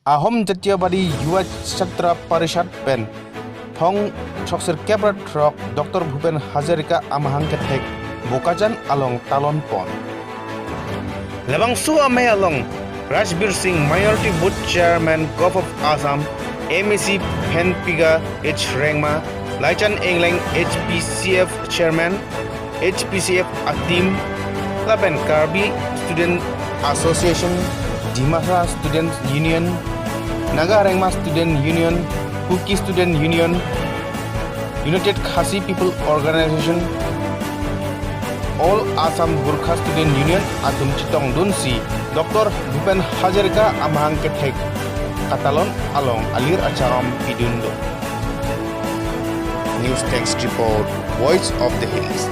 Assam Jatiyabadi Yuva-Chatra Parishad pen phong choksir kebrat rok Dr. Bhupen Hazarika amahang kethek bokajan along talon pon labang suwa may along Rajbir Singh Minority Board Chairman Gov of Assam MEC Penpiga H Rengma Laichan Engleng HPCF Chairman HPCF Atim Lapen Karbi Student Association Dimasa Student Union Naga Rengma Student Union Kuki Student Union United Khasi People Organization All Assam Gurkha Student Union Adum Chitong Dunsi Dr. Bhupen Hazarika amahang kethek katalon along alir acaram pidundo. News Text Report Voice of the Hills.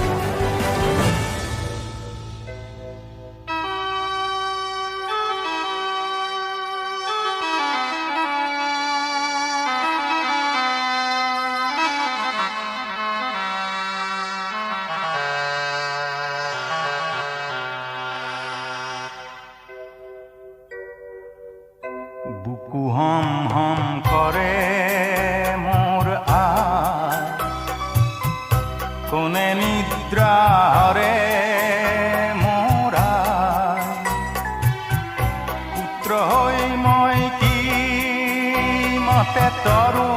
বুকু হম হম করে মোর কোনে নিদ্রা হরে মোরা পুত্র হই মই কি মতে তরু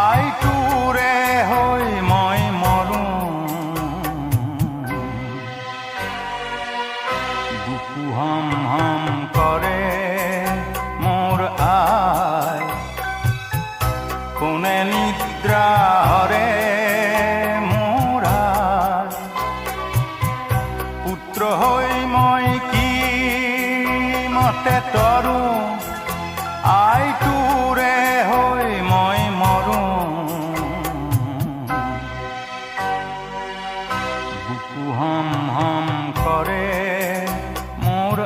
আই টুরে হই মই মরু বুকু হম হম করে কোনে নিদ্রা হরে মোরা পুত্র হই মই কি মতে তরু আই টুরে হই মই মরু বুকু হম হম করে মোর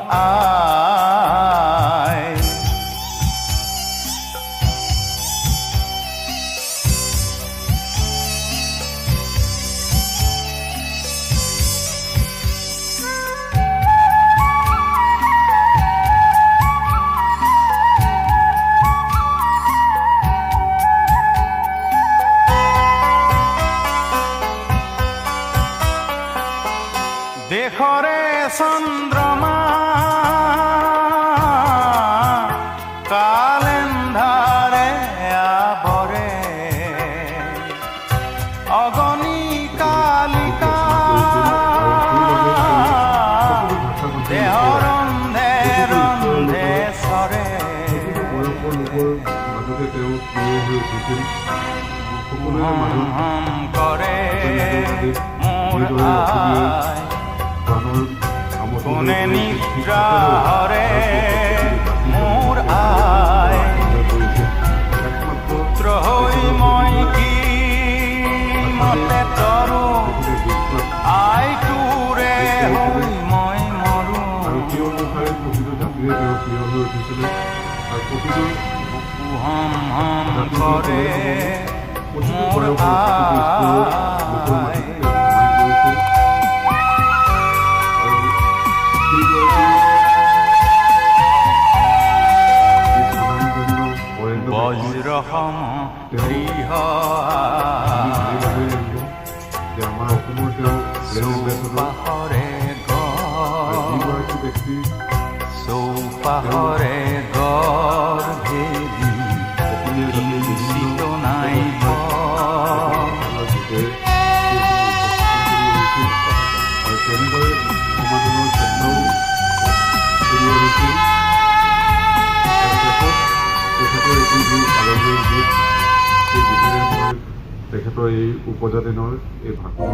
দেখরে চন্দ্রমা কালেন্ধারে আবরে অগণি কালিকা দেহ রন্ধে রন্ধে সরে হম করে মোর কোনে নিদ্রা হরে মোর পুত্র হই মই কি মতে তরু আই টুরে হই মই মরু বুকু হম হম করে মোর বজ্রহম গৃহ চৌপাহরে চৌপাহরে গর্ভেদি কিঞ্চিত নাই তেখেতৰ এই উপজাতিনৰ এই ভাষণ